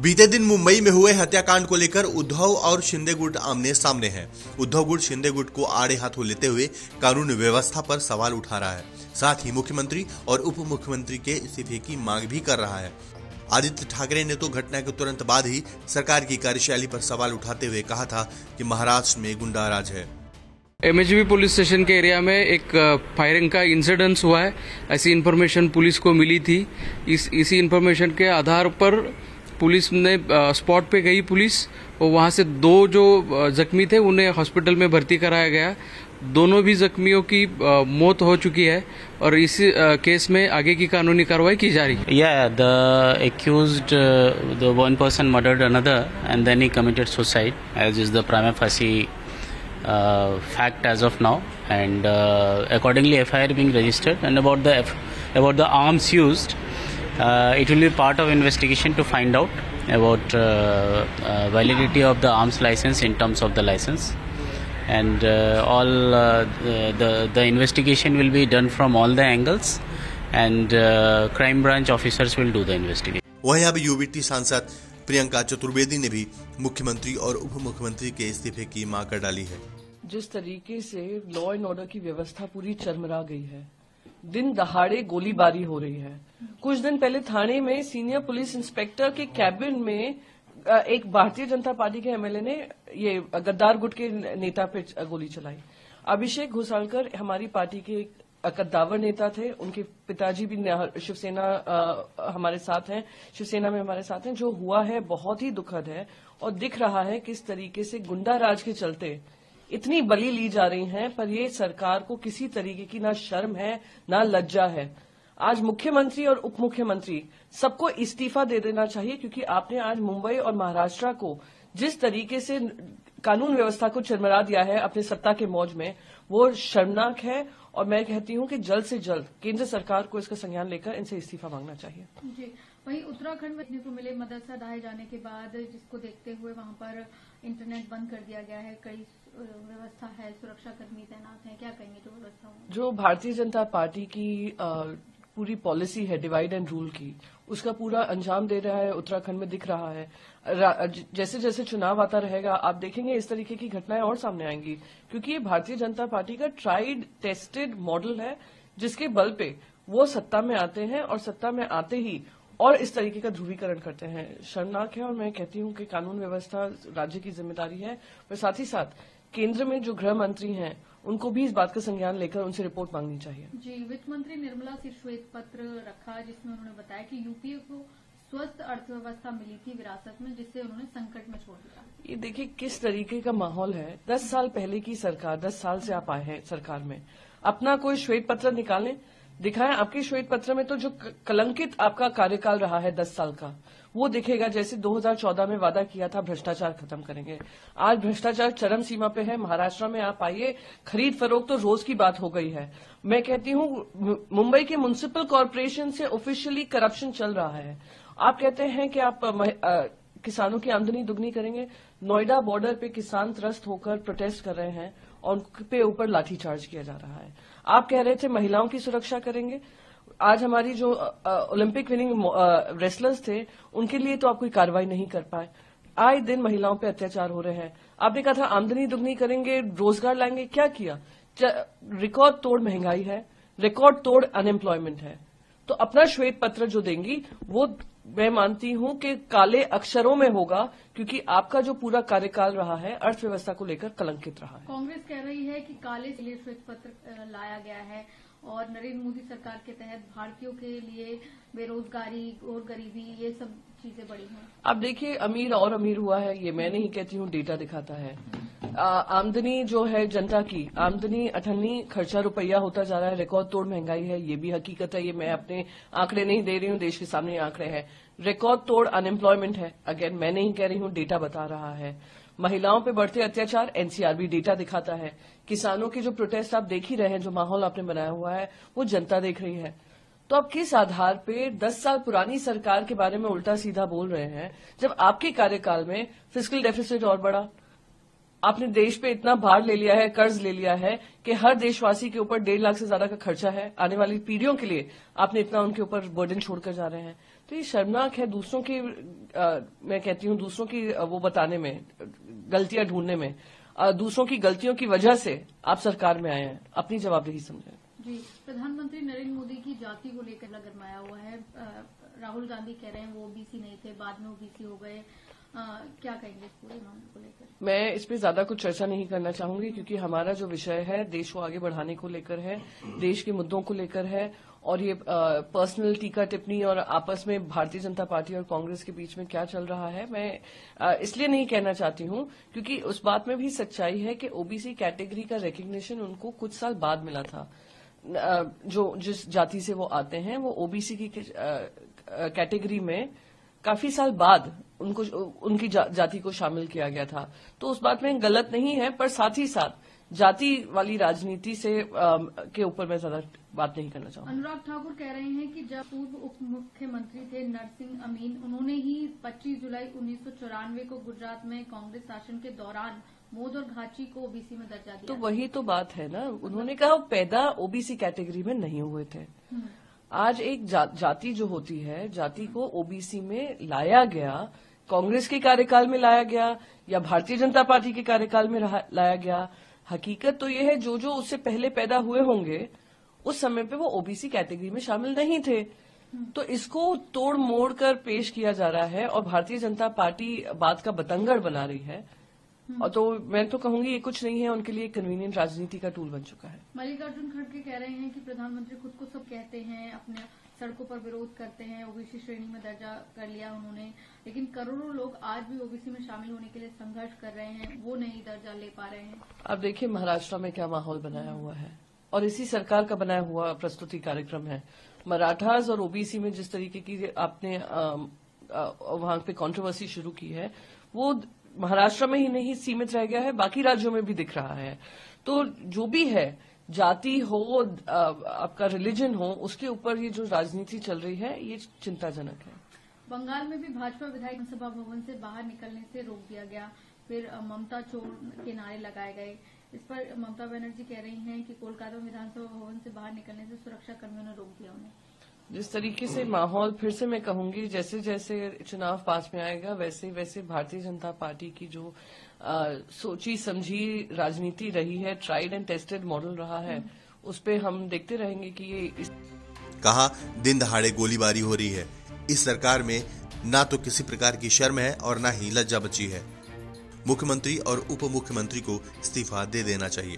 बीते दिन मुंबई में हुए हत्याकांड को लेकर उद्धव और शिंदे गुट आमने सामने हैं। उद्धव गुट शिंदे गुट को आड़े हाथों लेते हुए कानून व्यवस्था पर सवाल उठा रहा है, साथ ही मुख्यमंत्री और उप मुख्यमंत्री के इस्तीफे की मांग भी कर रहा है। आदित्य ठाकरे ने तो घटना के तुरंत बाद ही सरकार की कार्यशैली पर सवाल उठाते हुए कहा था कि महाराष्ट्र में गुंडा राज है। एमएचबी पुलिस स्टेशन के एरिया में एक फायरिंग का इंसिडेंस हुआ है, ऐसी इन्फॉर्मेशन पुलिस को मिली थी। इसी इन्फॉर्मेशन के आधार पर पुलिस ने स्पॉट पे गई पुलिस, और वहां से दो जो जख्मी थे उन्हें हॉस्पिटल में भर्ती कराया गया। दोनों भी जख्मियों की मौत हो चुकी है और इस केस में आगे की कानूनी कार्रवाई की जा रही है। Yeah, the accused, the one person murdered another and then he committed suicide, as is the prima facie fact as of now, and accordingly FIR being registered. And about the arms used, it will be part of investigation to find out about validity of the arms license in terms of the license, and all the investigation will be done from all the angles, and crime branch officers will do the investigation. वहीं अब UBT सांसद प्रियंका चतुर्वेदी ने भी मुख्यमंत्री और उप मुख्यमंत्री के इस्तीफे की मांग कर डाली है। जिस तरीके से लॉ एंड ऑर्डर की व्यवस्था पूरी चरमरा गई है, दिन दहाड़े गोलीबारी हो रही है। कुछ दिन पहले थाने में सीनियर पुलिस इंस्पेक्टर के कैबिन में एक भारतीय जनता पार्टी के एमएलए ने ये गद्दार गुट के नेता पे गोली चलाई। अभिषेक घोसालकर हमारी पार्टी के कद्दावर नेता थे, उनके पिताजी भी शिवसेना हमारे साथ हैं, शिवसेना में हमारे साथ हैं। जो हुआ है बहुत ही दुखद है और दिख रहा है किस तरीके से गुंडा राज के चलते इतनी बलि ली जा रही हैं, पर ये सरकार को किसी तरीके की ना शर्म है ना लज्जा है। आज मुख्यमंत्री और उप मुख्यमंत्री सबको इस्तीफा दे देना चाहिए, क्योंकि आपने आज मुंबई और महाराष्ट्र को जिस तरीके से कानून व्यवस्था को चरमरा दिया है अपने सत्ता के मौज में, वो शर्मनाक है। और मैं कहती हूं कि जल्द से जल्द केंद्र सरकार को इसका संज्ञान लेकर इनसे इस्तीफा मांगना चाहिए। जी, वहीं उत्तराखंड में देखने को मिले मदरसा ढहाए जाने के बाद, जिसको देखते हुए वहां पर इंटरनेट बंद कर दिया गया है, कई व्यवस्था है, सुरक्षा कर्मी तैनात हैं, क्या कहेंगे जो व्यवस्था? जो भारतीय जनता पार्टी की पूरी पॉलिसी है डिवाइड एंड रूल की, उसका पूरा अंजाम दे रहा है उत्तराखंड में दिख रहा है। जैसे जैसे चुनाव आता रहेगा आप देखेंगे इस तरीके की घटनाएं और सामने आएंगी, क्योंकि ये भारतीय जनता पार्टी का ट्राइड टेस्टेड मॉडल है, जिसके बल पे वो सत्ता में आते हैं और सत्ता में आते ही और इस तरीके का ध्रुवीकरण करते हैं। शर्मनाक है। और मैं कहती हूं कि कानून व्यवस्था राज्य की जिम्मेदारी है, पर साथ ही साथ केंद्र में जो गृह मंत्री हैं उनको भी इस बात का संज्ञान लेकर उनसे रिपोर्ट मांगनी चाहिए। जी, वित्त मंत्री निर्मला से श्वेत पत्र रखा, जिसमें उन्होंने बताया कि यूपीए को स्वस्थ अर्थव्यवस्था मिली थी विरासत में, जिससे उन्होंने संकट में छोड़ दिया। ये देखिए किस तरीके का माहौल है। 10 साल पहले की सरकार, 10 साल से आप आए हैं सरकार में, अपना कोई श्वेत पत्र निकालें, दिखाएं। आपके श्वेत पत्र में तो जो कलंकित आपका कार्यकाल रहा है 10 साल का, वो दिखेगा। जैसे 2014 में वादा किया था भ्रष्टाचार खत्म करेंगे, आज भ्रष्टाचार चरम सीमा पे है। महाराष्ट्र में आप आइए, खरीद फरोख्त तो रोज की बात हो गई है। मैं कहती हूं मुंबई के म्युनिसिपल कॉर्पोरेशन से ऑफिशियली करप्शन चल रहा है। आप कहते हैं कि आप किसानों की आमदनी दुगनी करेंगे। नोएडा बॉर्डर पे किसान त्रस्त होकर प्रोटेस्ट कर रहे हैं और उनके ऊपर लाठीचार्ज किया जा रहा है। आप कह रहे थे महिलाओं की सुरक्षा करेंगे, आज हमारी जो ओलंपिक विनिंग रेसलर्स थे उनके लिए तो आप कोई कार्रवाई नहीं कर पाए। आए दिन महिलाओं पे अत्याचार हो रहे हैं। आपने कहा था आमदनी दुगनी करेंगे, रोजगार लाएंगे, क्या किया? रिकॉर्ड तोड़ महंगाई है, रिकॉर्ड तोड़ अनएम्प्लॉयमेंट है। तो अपना श्वेत पत्र जो देंगी वो मैं मानती हूं कि काले अक्षरों में होगा, क्योंकि आपका जो पूरा कार्यकाल रहा है अर्थव्यवस्था को लेकर कलंकित रहा है। कांग्रेस कह रही है कि काले के लिए श्वेत पत्र लाया गया है और नरेंद्र मोदी सरकार के तहत भारतीयों के लिए बेरोजगारी और गरीबी, ये सब चीजें बढ़ी हैं। अब देखिए अमीर और अमीर हुआ है, ये मैं नहीं कहती हूँ, डेटा दिखाता है। आमदनी जो है जनता की आमदनी अठन्नी खर्चा रुपया होता जा रहा है, रिकॉर्ड तोड़ महंगाई है, ये भी हकीकत है। ये मैं अपने आंकड़े नहीं दे रही हूँ, देश के सामने आंकड़े हैं। रिकॉर्ड तोड़ अनएम्प्लॉयमेंट है, अगेन मैं नहीं कह रही हूँ, डेटा बता रहा है। महिलाओं पे बढ़ते अत्याचार, एनसीआरबी डेटा दिखाता है। किसानों के जो प्रोटेस्ट आप देख ही रहे हैं, जो माहौल आपने बनाया हुआ है वो जनता देख रही है। तो आप किस आधार पे 10 साल पुरानी सरकार के बारे में उल्टा सीधा बोल रहे हैं, जब आपके कार्यकाल में फिस्कल डेफिसिट और बढ़ा, आपने देश पे इतना भार ले लिया है, कर्ज ले लिया है कि हर देशवासी के ऊपर 1.5 लाख से ज्यादा का खर्चा है। आने वाली पीढ़ियों के लिए आपने इतना उनके ऊपर बर्डन छोड़कर जा रहे हैं। तो ये शर्मनाक है दूसरों की मैं कहती हूँ दूसरों की वो बताने में, गलतियां ढूंढने में, दूसरों की गलतियों की वजह से आप सरकार में आए हैं। अपनी जवाबदेही समझें। जी, प्रधानमंत्री नरेंद्र मोदी की जाति को लेकर गरमाया हुआ है। राहुल गांधी कह रहे हैं वो ओबीसी नहीं थे, बाद में ओबीसी हो गए। क्या कहेंगे इस पूरे मामले को लेकर? मैं इस पे ज्यादा कुछ चर्चा नहीं करना चाहूंगी, क्योंकि हमारा जो विषय है देश को आगे बढ़ाने को लेकर है, देश के मुद्दों को लेकर है, और ये पर्सनल टीका टिप्पणी और आपस में भारतीय जनता पार्टी और कांग्रेस के बीच में क्या चल रहा है, मैं इसलिए नहीं कहना चाहती हूं क्योंकि उस बात में भी सच्चाई है कि ओबीसी कैटेगरी का रिकग्निशन उनको कुछ साल बाद मिला था। जो जिस जाति से वो आते हैं वो ओबीसी की कैटेगरी में काफी साल बाद उनको उनकी जाति को शामिल किया गया था। तो उस बात में गलत नहीं है, पर साथ ही साथ जाति वाली राजनीति से के ऊपर मैं ज्यादा बात नहीं करना चाहूंगा। अनुराग ठाकुर कह रहे हैं कि जब पूर्व उप मुख्यमंत्री थे नरसिंह अमीन, उन्होंने ही 25 जुलाई 1994 को गुजरात में कांग्रेस शासन के दौरान मोद और घाची को ओबीसी में दर्जा दिया। तो वही तो बात है ना, उन्होंने कहा वो पैदा ओबीसी कैटेगरी में नहीं हुए थे। आज एक जाति जो होती है, जाति को ओबीसी में लाया गया, कांग्रेस के कार्यकाल में लाया गया या भारतीय जनता पार्टी के कार्यकाल में लाया गया। हकीकत तो यह है जो उससे पहले पैदा हुए होंगे उस समय पे वो ओबीसी कैटेगरी में शामिल नहीं थे। तो इसको तोड़ मोड़ कर पेश किया जा रहा है और भारतीय जनता पार्टी बात का बतंगड़ बना रही है। और तो मैं तो कहूंगी ये कुछ नहीं है, उनके लिए कन्वीनियंट राजनीति का टूल बन चुका है। मल्लिकार्जुन खड़गे कह रहे हैं कि प्रधानमंत्री खुद को सब कहते हैं, अपने सड़कों पर विरोध करते हैं, ओबीसी श्रेणी में दर्जा कर लिया उन्होंने, लेकिन करोड़ों लोग आज भी ओबीसी में शामिल होने के लिए संघर्ष कर रहे हैं, वो नहीं दर्जा ले पा रहे हैं। अब देखिए महाराष्ट्र में क्या माहौल बनाया हुआ है और इसी सरकार का बनाया हुआ प्रस्तुति कार्यक्रम है। मराठास और ओबीसी में जिस तरीके की आपने वहां पे कंट्रोवर्सी शुरू की है वो महाराष्ट्र में ही नहीं सीमित रह गया है, बाकी राज्यों में भी दिख रहा है। तो जो भी है, जाति हो आपका रिलीजन हो, उसके ऊपर ये जो राजनीति चल रही है ये चिंताजनक है। बंगाल में भी भाजपा विधायक विधानसभा भवन से बाहर निकलने से रोक दिया गया, फिर ममता चोर के नारे लगाए गए। इस पर ममता बनर्जी कह रही हैं कि कोलकाता में विधानसभा भवन से बाहर निकलने से सुरक्षा कर्मियों ने रोक दिया उन्हें। जिस तरीके से माहौल, फिर से मैं कहूंगी, जैसे जैसे चुनाव पास में आएगा वैसे वैसे भारतीय जनता पार्टी की जो सोची समझी राजनीति रही है, ट्राइड एंड टेस्टेड मॉडल रहा है, उस पे हम देखते रहेंगे कि ये कहा दिन दहाड़े गोलीबारी हो रही है। इस सरकार में ना तो किसी प्रकार की शर्म है और ना ही लज्जा बची है। मुख्यमंत्री और उप मुख्यमंत्री को इस्तीफा दे देना चाहिए।